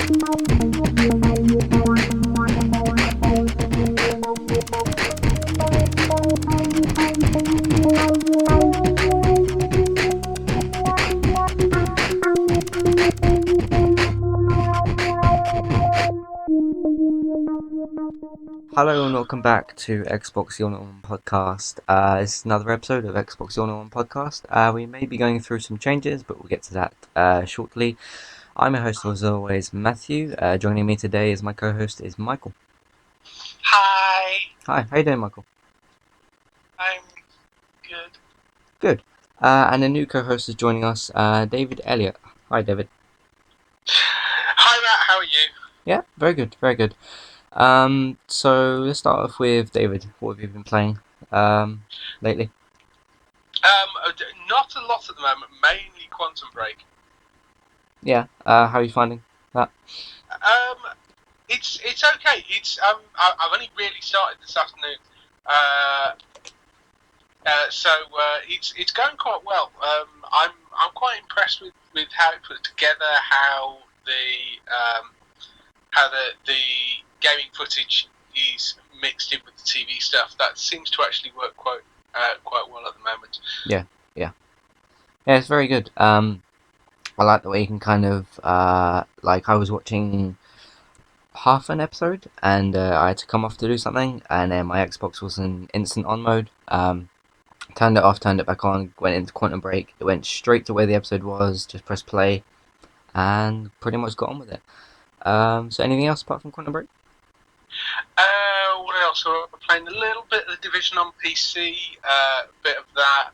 Hello and welcome back to Xbox Your Norm Podcast. This is another episode of Xbox Your Norm Podcast. We may be going through some changes, but we'll get to that shortly. I'm your host, as always, Matthew. Joining me today as my co-host is Michael. Hi. Hi, how you doing, Michael? I'm good. Good. And a new co-host is joining us, David Elliot. Hi, David. Hi, Matt. How are you? Yeah, very good, very good. So let's start off with David. What have you been playing lately? Not a lot at the moment. Mainly Quantum Break. Yeah. How are you finding that? It's okay. I've only really started this afternoon. So it's going quite well. I'm quite impressed with how it put together, how the gaming footage is mixed in with the TV stuff. That seems to actually work quite well at the moment. Yeah, it's very good. I like the way you can kind of like I was watching half an episode and I had to come off to do something, and then my Xbox was in instant on mode. Turned it off, turned it back on, went into Quantum Break. It went straight to where the episode was. Just pressed play, and pretty much got on with it. So anything else apart from Quantum Break? What else? So I'm playing a little bit of The Division on PC, a bit of that.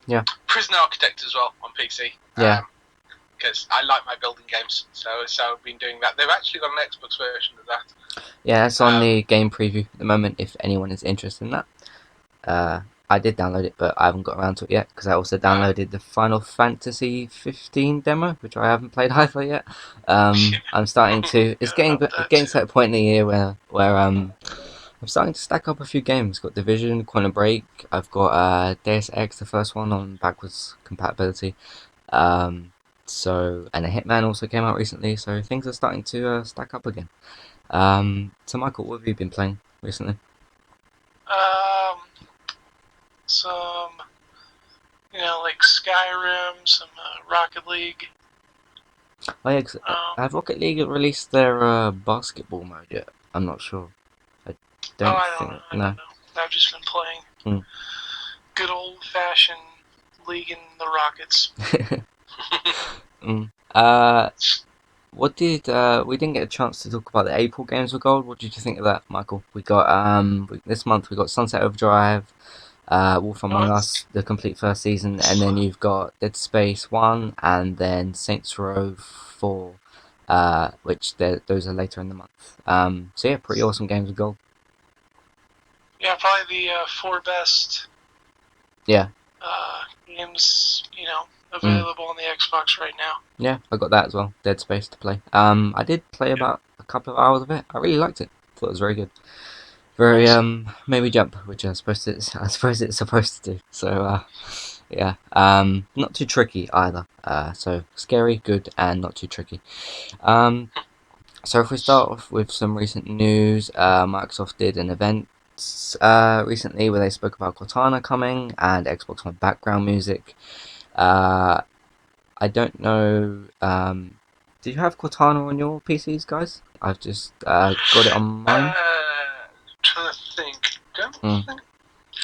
Yeah. Prison Architect as well on PC. Yeah. Because I like my building games, so I've been doing that. They've actually got an Xbox version of that. Yeah, it's on the game preview at the moment. If anyone is interested in that, I did download it, but I haven't got around to it yet because I also downloaded the Final Fantasy 15 demo, which I haven't played either yet. I'm starting to. It's getting to a point in the year where I'm starting to stack up a few games. Got Division, Quantum Break. I've got Deus Ex, the first one on backwards compatibility. So and a Hitman also came out recently. So things are starting to stack up again. So Michael, what have you been playing recently? Some, like Skyrim, some Rocket League. Oh yeah, have Rocket League released their basketball mode yet? I'm not sure. I don't know. I've just been playing good old-fashioned League in the Rockets. What did we didn't get a chance to talk about the April games with gold? What did you think of that, Michael? We got this month we got Sunset Overdrive, Wolf Among Us, the complete first season, and then you've got Dead Space 1 and then Saints Row 4, which those are later in the month. So yeah, pretty awesome games with gold. Yeah, probably the 4 best. Yeah. Games, available on the Xbox right now. Yeah, I got that as well. Dead Space to play. I did play about a couple of hours of it. I really liked it. Thought it was very good. Very made me jump, which I suppose it's supposed to do. So yeah, not too tricky either. So scary, good, and not too tricky. So if we start off with some recent news, Microsoft did an event recently where they spoke about Cortana coming and Xbox One background music. I don't know. Do you have Cortana on your PCs, guys? I've just got it on mine. Trying to think. Don't think.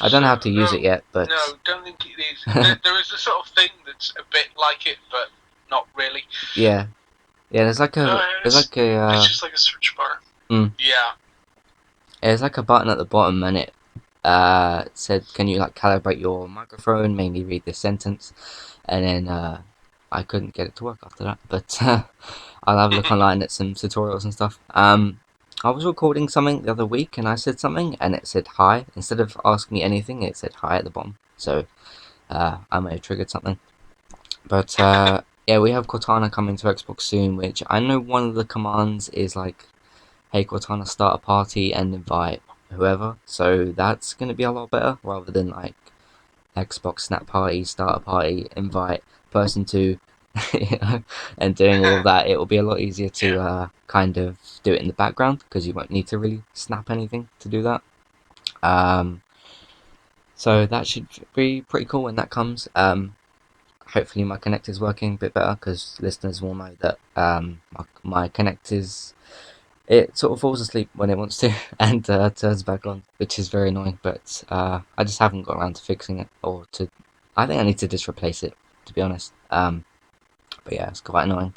I don't know how to use it yet, but no, don't think it is. There is a sort of thing that's a bit like it, but not really. Yeah. There's like a it's just like a search bar. Yeah. There's like a button at the bottom, and it said, "Can you like calibrate your microphone? Mainly read this sentence," and then I couldn't get it to work after that. But I'll have a look online at some tutorials and stuff. I was recording something the other week, and I said something, and it said hi instead of asking me anything. It said hi at the bottom, so I may have triggered something. But yeah, we have Cortana coming to Xbox soon, which I know one of the commands is like, hey Cortana, start a party and invite whoever. So that's going to be a lot better rather than like Xbox Snap Party, start a party, invite person 2, you know, and doing all of that, it will be a lot easier Yeah. to kind of do it in the background because you won't need to really snap anything to do that. Um, so that should be pretty cool when that comes. Hopefully my Connect is working a bit better because listeners will know that my Connect is it sort of falls asleep when it wants to and turns back on, which is very annoying. But I just haven't got around to fixing it or to. I think I need to just replace it, to be honest. But yeah, it's quite annoying.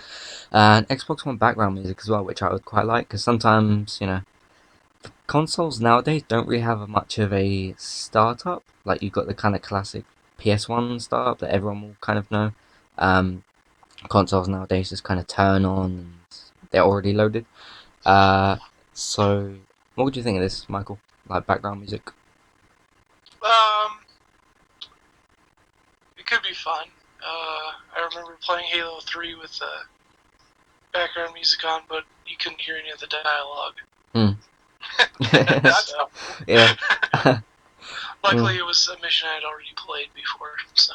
And Xbox One background music as well, which I would quite like because sometimes consoles nowadays don't really have much of a startup. Like you've got the kind of classic PS1 startup that everyone will kind of know. Um, Consoles nowadays just kind of turn on and they're already loaded. Uh, so what would you think of this, Michael? Like background music? Um, it could be fun. I remember playing Halo 3 with background music on, but you couldn't hear any of the dialogue. That's So, Yeah. luckily, it was a mission I had already played before, so.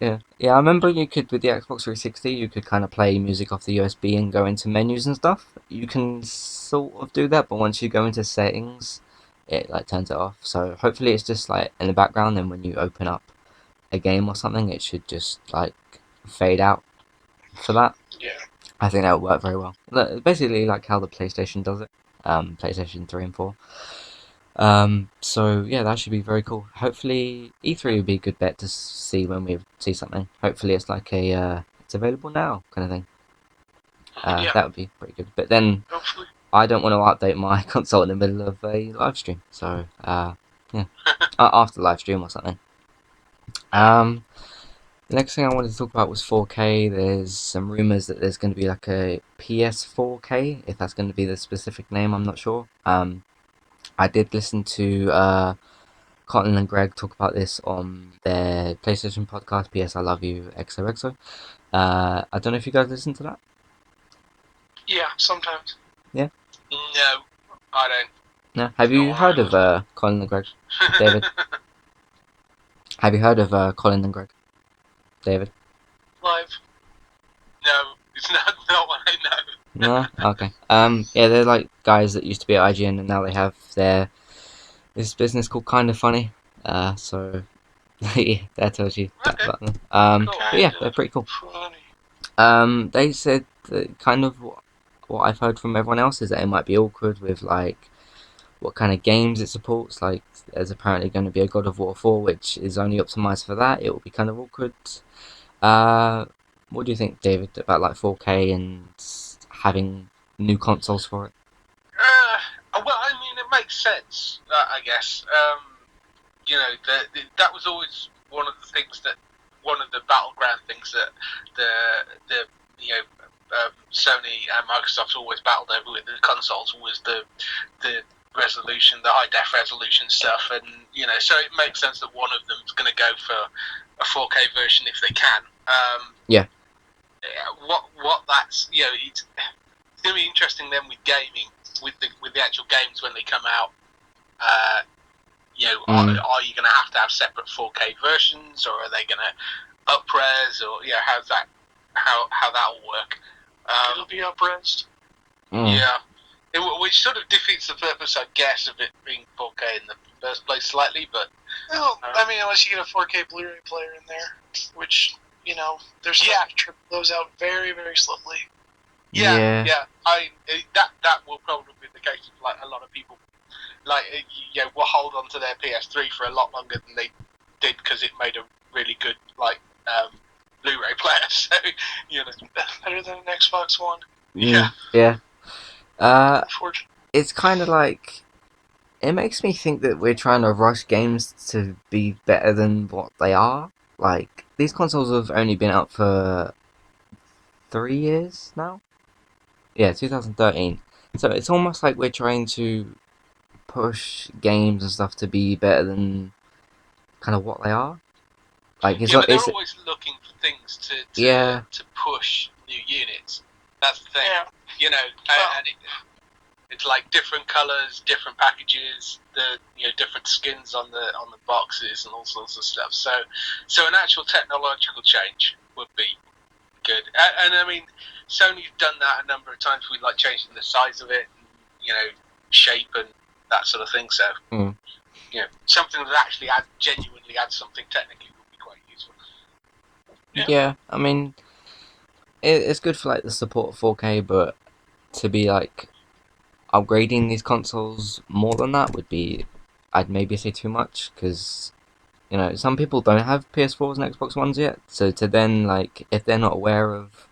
yeah. Yeah. I remember you could with the Xbox 360, you could kind of play music off the USB and go into menus and stuff. You can sort of do that, but once you go into settings, it like turns it off. So hopefully it's just like in the background. Then when you open up a game or something, it should just like fade out for that. Yeah. I think that would work very well. Basically, like how the PlayStation does it, PlayStation 3 and 4. So yeah, that should be very cool. Hopefully, E3 would be a good bet to see when we see something. Hopefully, it's like a it's available now kind of thing. Yeah. That would be pretty good. But then Hopefully. I don't want to update my console in the middle of a live stream. So yeah, after the live stream or something. Um, the next thing I wanted to talk about was 4K. There's some rumors that there's going to be like a PS4K, if that's going to be the specific name. I'm not sure. I did listen to Colin and Greg talk about this on their PlayStation podcast, PS I Love You XOXO. I don't know if you guys listened to that. Yeah, sometimes. Yeah? No, I don't. No? Have Not you one I heard of listen to. Colin and Greg? David? Have you heard of Colin and Greg? David? Live. No, it's not one I know. No? Okay. Yeah, they're like guys that used to be at IGN and now they have this business called Kind of Funny. So yeah, that tells you that Okay, about them. cool. But yeah, Kind they're of pretty cool. funny. They said that kind of what I've heard from everyone else is that it might be awkward with like what kind of games it supports. Like, there's apparently going to be a God of War 4, which is only optimized for that. It will be kind of awkward. Uh, what do you think, David, about like 4K and having new consoles for it? Well, I mean, it makes sense, I guess. That was always one of the things that, one of the battleground things that the Sony and Microsoft always battled over with the consoles was the resolution, the high def resolution stuff, and so it makes sense that one of them is going to go for a 4K version if they can. Yeah. What that's it's going to be interesting then with gaming, with the actual games when they come out. Are you going to have separate 4K versions, or are they going to up-res, or how's that? How that will work? It'll be up-resed. Yeah, which sort of defeats the purpose, I guess, of it being 4K in the first place slightly. But well, I mean, unless you get a 4K Blu-ray player in there, which they're starting to trip those out very, very slowly. Yeah. That will probably be the case for like a lot of people. Like, will hold on to their PS3 for a lot longer than they did because it made a really good Blu-ray player. So better than an Xbox One. Yeah. It's kind of like it makes me think that we're trying to rush games to be better than what they are. Like these consoles have only been out for 3 years now. Yeah, 2013. So it's almost like we're trying to push games and stuff to be better than kind of what they are. Like it's Yeah, not. but they're It's always looking for things yeah. to push new units. That's the thing. Yeah. And it's like different colors, different packages, different skins on the boxes and all sorts of stuff. So an actual technological change would be good. And I mean, Sony's done that a number of times with like changing the size of it, and, shape and that sort of thing. So, something that actually genuinely adds something technically would be quite useful. Yeah, I mean, it's good for like the support of 4K, but to be like upgrading these consoles more than that would be, I'd maybe say too much, because some people don't have PS4s and Xbox Ones yet, so to then like if they're not aware of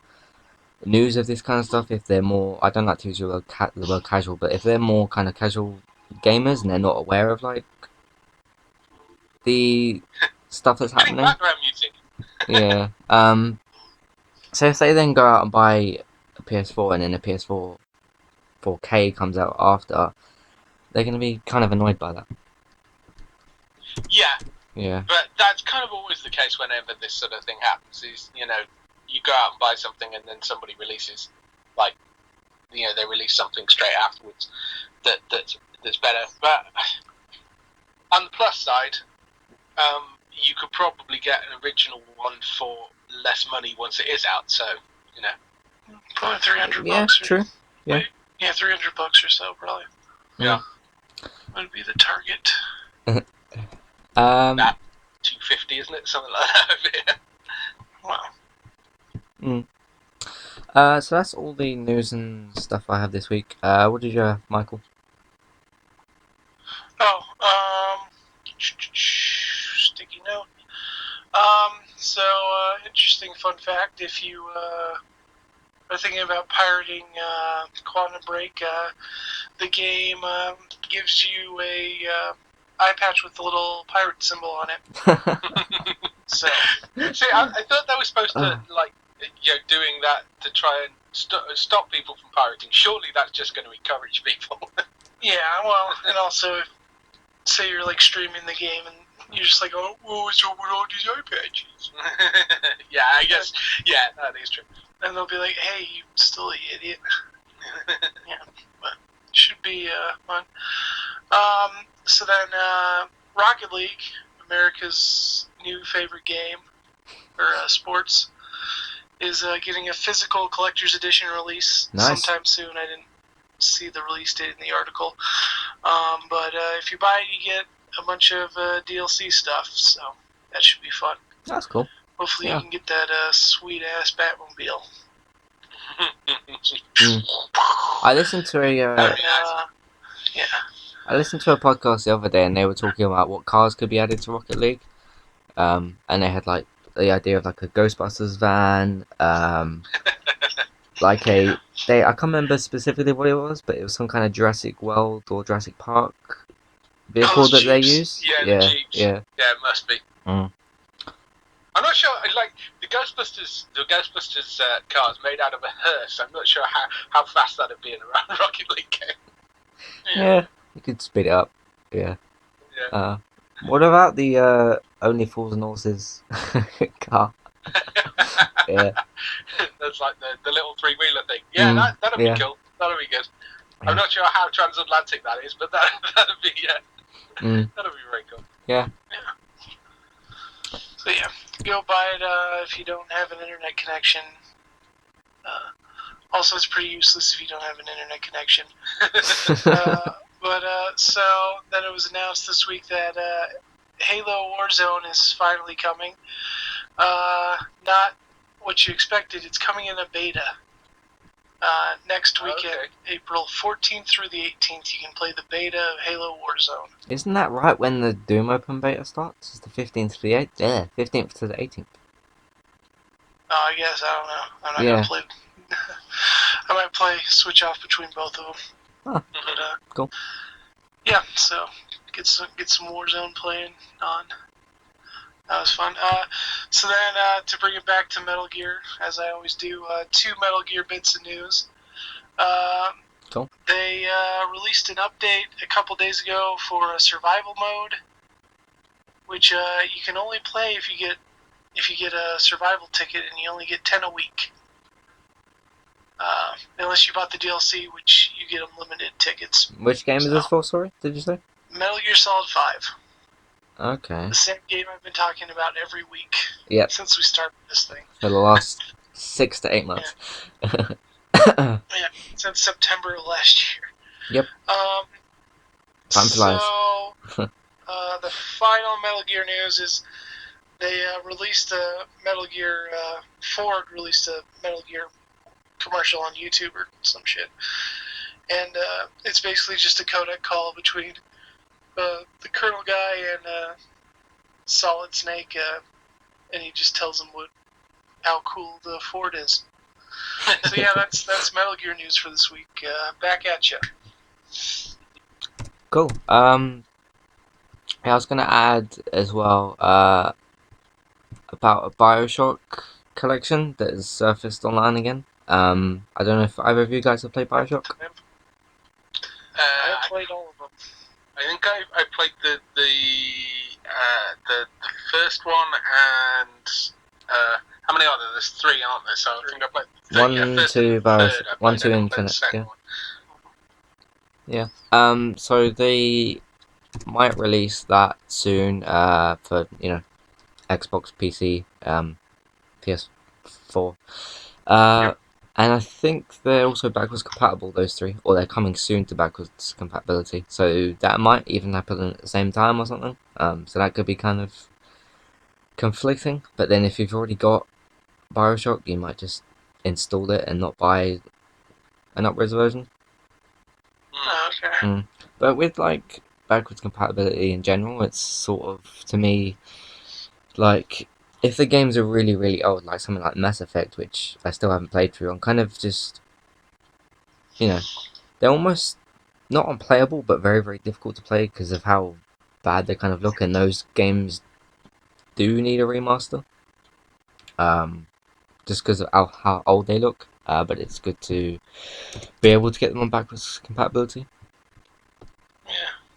news of this kind of stuff, if they're more, I don't like to use the word casual, but if they're more kind of casual gamers and they're not aware of like the stuff that's happening, Background music. yeah. So if they then go out and buy a PS4 and then a PS4 4K comes out after, they're going to be kind of annoyed by that. Yeah. Yeah. But that's kind of always the case whenever this sort of thing happens. Is you go out and buy something and then somebody releases, like, they release something straight afterwards that's better. But on the plus side, you could probably get an original one for less money once it is out. So Probably $300. Yeah, true. Yeah. Wait, yeah, $300 or so, probably. Yeah. Would be the target. That 250, isn't it? Something like that over here. Wow. So that's all the news and stuff I have this week. What did you have, Michael? Sticky note. So, interesting fun fact, if you are thinking about pirating Quantum Break, the game gives you a eye patch with the little pirate symbol on it. So, see, I thought they were supposed to doing that to try and stop people from pirating. Surely that's just going to encourage people. Yeah, well, and also, say you're like streaming the game and you're just like, oh, what's up with all these eye patches? Yeah, I guess. Yeah, that is true. And they'll be like, hey, you still idiot. Yeah, but should be fun. So then, Rocket League, America's new favorite game for sports, is getting a physical collector's edition release sometime soon. I didn't see the release date in the article, but if you buy it, you get a bunch of DLC stuff, so that should be fun. That's cool. Hopefully you can get that sweet ass Batmobile. I listened to I listened to a podcast the other day, and they were talking about what cars could be added to Rocket League. And they had like the idea of like a Ghostbusters van, like I can't remember specifically what it was, but it was some kind of Jurassic World or Jurassic Park vehicle that they use. Yeah, the Jeeps. Yeah, it must be. I'm not sure. Like the Ghostbusters car is made out of a hearse. I'm not sure how fast that'd be in a Rocket League game. Yeah, you could speed it up. Yeah. What about the Only Fools and Horses car? Yeah. That's like the little three-wheeler thing. Yeah, that'd be cool. That'd be good. I'm not sure how transatlantic that is, but that'd be that'd be very cool. Yeah. So yeah, go buy it if you don't have an internet connection. Also, it's pretty useless if you don't have an internet connection. But so then it was announced this week that Halo Warzone is finally coming. Not what you expected. It's coming in a beta. Next weekend, April 14th through the 18th, you can play the beta of Halo Warzone. Isn't that right when the Doom Open beta starts? It's the 15th to the 8th? Yeah, 15th to the 18th. Oh, I guess, I don't know. I'm not going to play. I might play, switch off between both of them. But, cool. Yeah, so get some Warzone playing on. That was fun. So then, to bring it back to Metal Gear, as I always do, 2 Metal Gear bits of news. Cool. They released an update a couple days ago for a survival mode, which you can only play if you get a survival ticket, and you only get 10 a week. Unless you bought the DLC, which you get unlimited tickets. Which game is this for, sorry? Did you say? Metal Gear Solid 5. Okay. The same game I've been talking about every week since we started this thing. For the last 6 to 8 months. Yeah, since September of last year. Yep. Time flies. So, the final Metal Gear news is they released a Metal Gear, Ford released a Metal Gear commercial on YouTube or some shit. And it's basically just a codec call between the Colonel guy and Solid Snake, and he just tells him how cool the Ford is. So yeah, that's Metal Gear news for this week. Back at you. Cool. I was gonna add as well about a Bioshock collection that has surfaced online again. I don't know if either of you guys have played Bioshock. I played all of them. I think I played the first one and how many are there? There's 3, aren't there? So I think I played the first and third. I One, played, two, I didn't play the Infinite. second Yeah. one. Yeah. So they might release that soon. For Xbox, PC, PS4. Yep. And I think they're also backwards compatible, those 3, or they're coming soon to backwards compatibility. So that might even happen at the same time or something. So that could be kind of conflicting. But then if you've already got Bioshock, you might just install it and not buy an upwards version. Okay. But with like backwards compatibility in general, it's sort of, to me, like if the games are really really old, like something like Mass Effect, which I still haven't played through, I'm kind of just, they're almost not unplayable, but very very difficult to play because of how bad they kind of look, and those games do need a remaster. Just because of how old they look. But it's good to be able to get them on backwards compatibility.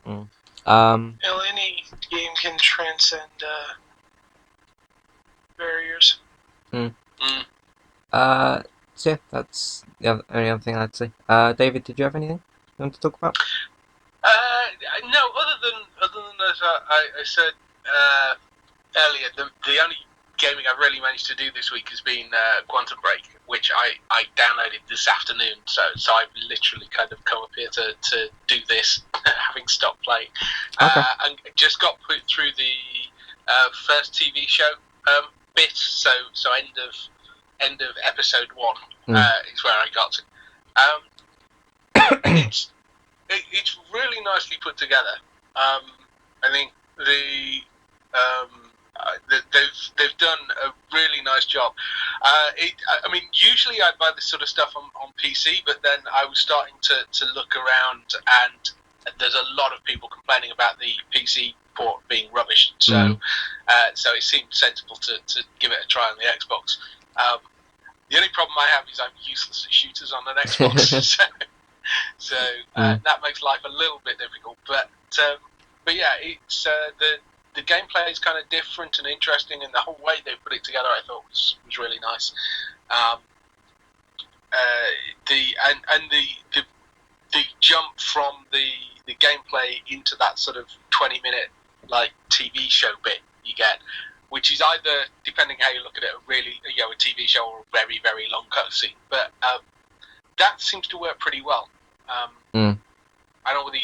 Yeah. Any game can transcend barriers. So yeah, that's the only other thing I'd say. David, did you have anything you want to talk about? No, other than as I said earlier, the only gaming I've really managed to do this week has been Quantum Break, which I downloaded this afternoon. So I've literally kind of come up here to do this, having stopped playing. Okay. And just got put through the first TV show bit. So end of episode 1 is where I got to. And it's really nicely put together. I think they've done a really nice job. I mean, usually I buy this sort of stuff on PC, but then I was starting to look around, and there's a lot of people complaining about the PC port being rubbish. So it seemed sensible to give it a try on the Xbox. The only problem I have is I'm useless at shooters on an Xbox. So that makes life a little bit difficult, but yeah, it's the gameplay is kind of different and interesting, and the whole way they put it together, I thought was really nice. The jump from the gameplay into that sort of 20-minute like TV show bit you get, which is either, depending how you look at it, a TV show or a very very long cutscene, but that seems to work pretty well. I don't know whether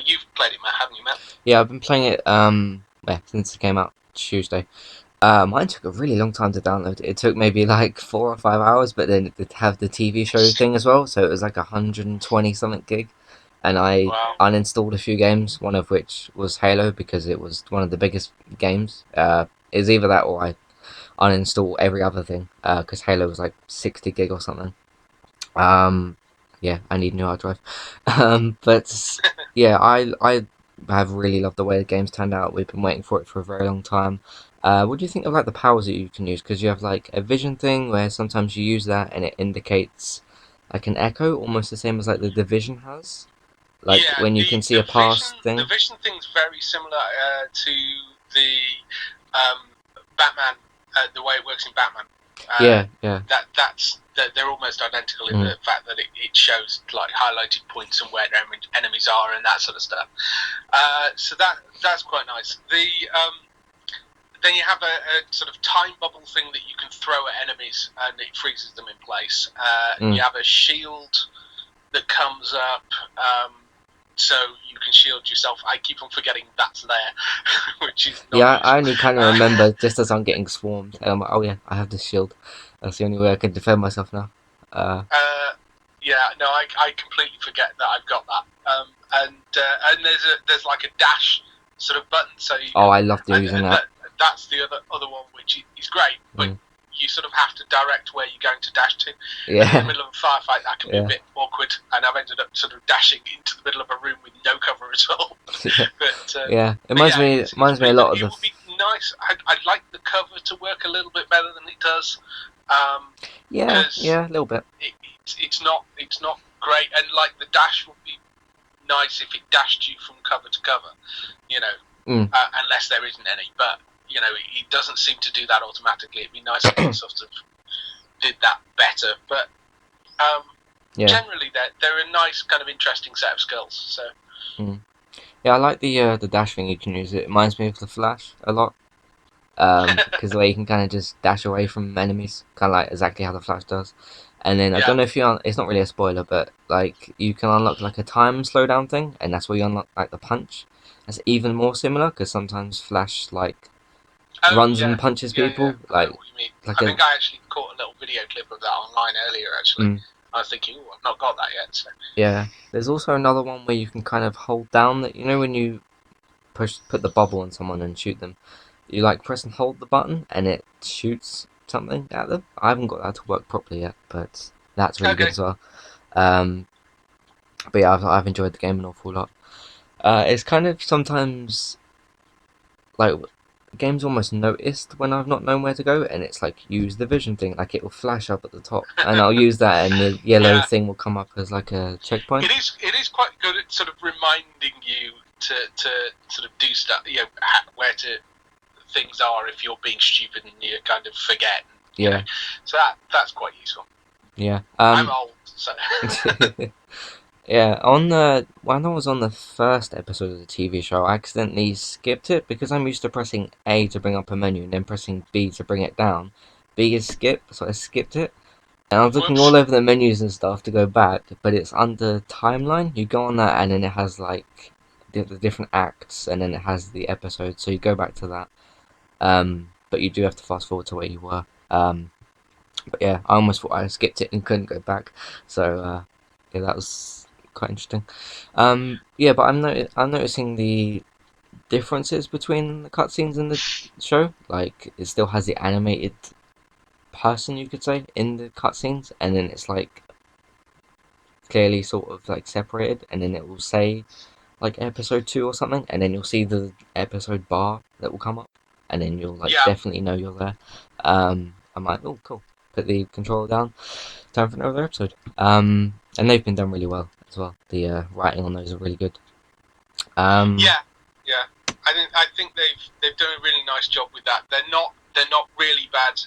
you've played it, Matt, haven't you, Matt? Yeah, I've been playing it since it came out Tuesday. Mine took a really long time to download. It took maybe like 4 or 5 hours, but then it did have the TV show thing as well, so it was like 120 something gig. And I uninstalled a few games, one of which was Halo because it was one of the biggest games. It's either that or I uninstall every other thing because Halo was like 60 gig or something. Yeah, I need a new hard drive. But yeah, I have really loved the way the game's turned out. We've been waiting for it for a very long time. What do you think of like the powers that you can use? Because you have like a vision thing where sometimes you use that and it indicates like an echo, almost the same as like the Division has. Like when you can see a past thing. The vision thing's very similar to the Batman, the way it works in Batman. Yeah. They're almost identical in the fact that it shows like highlighted points and where enemies are and that sort of stuff. So that's quite nice. then you have a sort of time bubble thing that you can throw at enemies, and it freezes them in place. You have a shield that comes up, so you can shield yourself. I keep on forgetting that's there, which is not Yeah, useful. I only kind of remember just as I'm getting swarmed, and I'm like, oh yeah, I have this shield. That's the only way I can defend myself now. Yeah, no, I completely forget that I've got that. And there's like a dash sort of button, so you Oh, can, I love using that. that's the other one, which is great, but you sort of have to direct where you're going to dash to. And in the Yeah, middle of a firefight, that can be a bit awkward, and I've ended up sort of dashing into the middle of a room with no cover at all. But yeah. It reminds me a lot of it the. would be nice. I'd like the cover to work a little bit better than it does. Yeah, Because yeah, a little bit. it's not great, and like the dash would be nice if it dashed you from cover to cover, you know, unless there isn't any. But you know, it doesn't seem to do that automatically. It'd be nice if it sort of did that better. But generally, they're a nice kind of interesting set of skills. So yeah, I like the dash thing you can use. It reminds me of the Flash a lot. Because the way you can kind of just dash away from enemies, kind of like exactly how the Flash does. And then I don't know if it's not really a spoiler, but like you can unlock like a time slowdown thing, and that's where you unlock like the punch. That's even more similar because sometimes Flash like runs and punches people. I Like, know what you mean. like I think I actually caught a little video clip of that online earlier. Actually, I was thinking, oh, I've not got that yet. So. Yeah, there's also another one where you can kind of hold down that when you put the bubble on someone and shoot them, you like press and hold the button and it shoots something at them. I haven't got that to work properly yet, but that's really good as well. But yeah, I've enjoyed the game an awful lot. It's kind of sometimes like games almost noticed when I've not known where to go, and it's like use the vision thing, like it will flash up at the top, and I'll use that, and the yellow thing will come up as like a checkpoint. It is quite good at sort of reminding you to sort of do stuff, where things are if you're being stupid and you kind of forget. Yeah. So that's quite useful. Yeah. I'm old, so. Yeah, when I was on the first episode of the TV show, I accidentally skipped it because I'm used to pressing A to bring up a menu and then pressing B to bring it down. B is skip, so I skipped it. And I was looking all over the menus and stuff to go back, but it's under timeline. You go on that and then it has like the different acts and then it has the episode, so you go back to that. But you do have to fast forward to where you were. But yeah, I almost thought I skipped it and couldn't go back. So yeah, that was quite interesting. Yeah, but I'm noticing the differences between the cutscenes in the show. Like it still has the animated person, you could say, in the cutscenes, and then it's like clearly sort of like separated, and then it will say like episode 2 or something, and then you'll see the episode bar that will come up, and then you'll like definitely know you're there. I'm like, oh cool, put the controller down, time for another episode. And they've been done really well as well. The writing on those are really good. Yeah. I think they've done a really nice job with that. They're not really bad,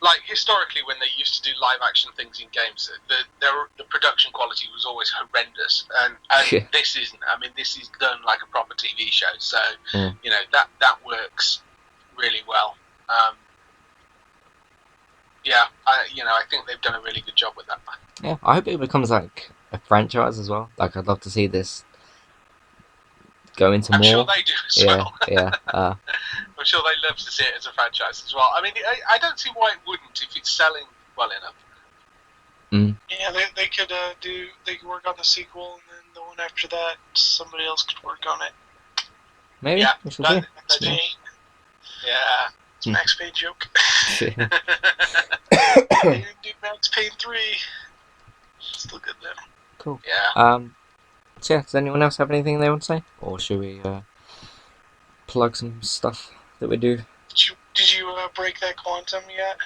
Like historically, when they used to do live action things in games, the production quality was always horrendous, and this isn't. I mean, this is done like a proper TV show, so that works really well. I think they've done a really good job with that. Yeah, I hope it becomes like a franchise as well. Like, I'd love to see this go into more. I'm sure they do as well. Yeah. I'm sure they love to see it as a franchise as well. I mean, I don't see why it wouldn't if it's selling well enough. Yeah, they could work on the sequel, and then the one after that, somebody else could work on it. Maybe. Yeah, we shall see. Yeah. It's Max Payne joke. They didn't do Max Payne 3. Still good though. Cool. Yeah. So yeah, does anyone else have anything they want to say, or should we plug some stuff that we do? Did you break that quantum yet?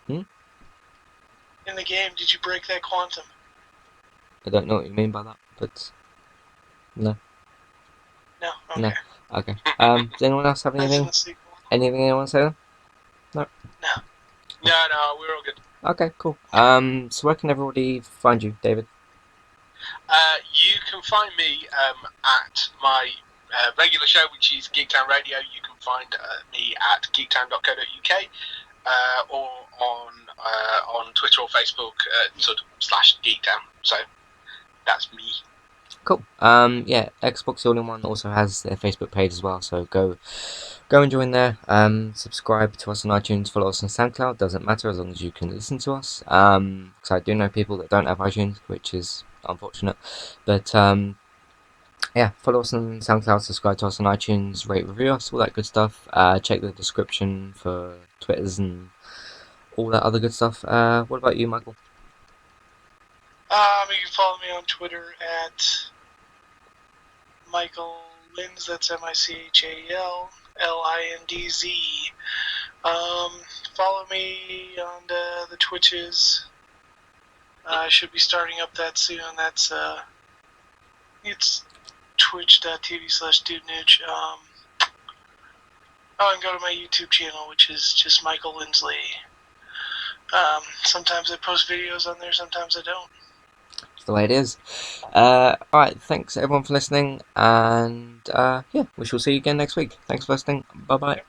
In the game, did you break that quantum? I don't know what you mean by that, but no. No. Okay. No. Okay. Does anyone else have anything? Anything they want to say? Then? No. No, we're all good. Okay, cool. So where can everybody find you, David? You can find me at my regular show, which is Geektown Radio, you can find me at geektown.co.uk or on Twitter or Facebook /Geektown. So that's me. Cool. Yeah, Xbox All-in-One also has their Facebook page as well, so go and join there. Subscribe to us on iTunes, follow us on SoundCloud. Doesn't matter as long as you can listen to us. Because I do know people that don't have iTunes, which is unfortunate. But yeah, follow us on SoundCloud, subscribe to us on iTunes, rate, review us, all that good stuff. Check the description for Twitters and all that other good stuff. What about you, Michael? You can follow me on Twitter at Michael Linds. That's MichaelLindz. Follow me on the Twitches. I should be starting up that soon. That's it's twitch.tv/dudenooch. And go to my YouTube channel, which is just Michael Lindsley. Sometimes I post videos on there, sometimes I don't. It's the way it is. Alright, thanks everyone for listening, and yeah, we shall see you again next week. Thanks for listening. Bye bye.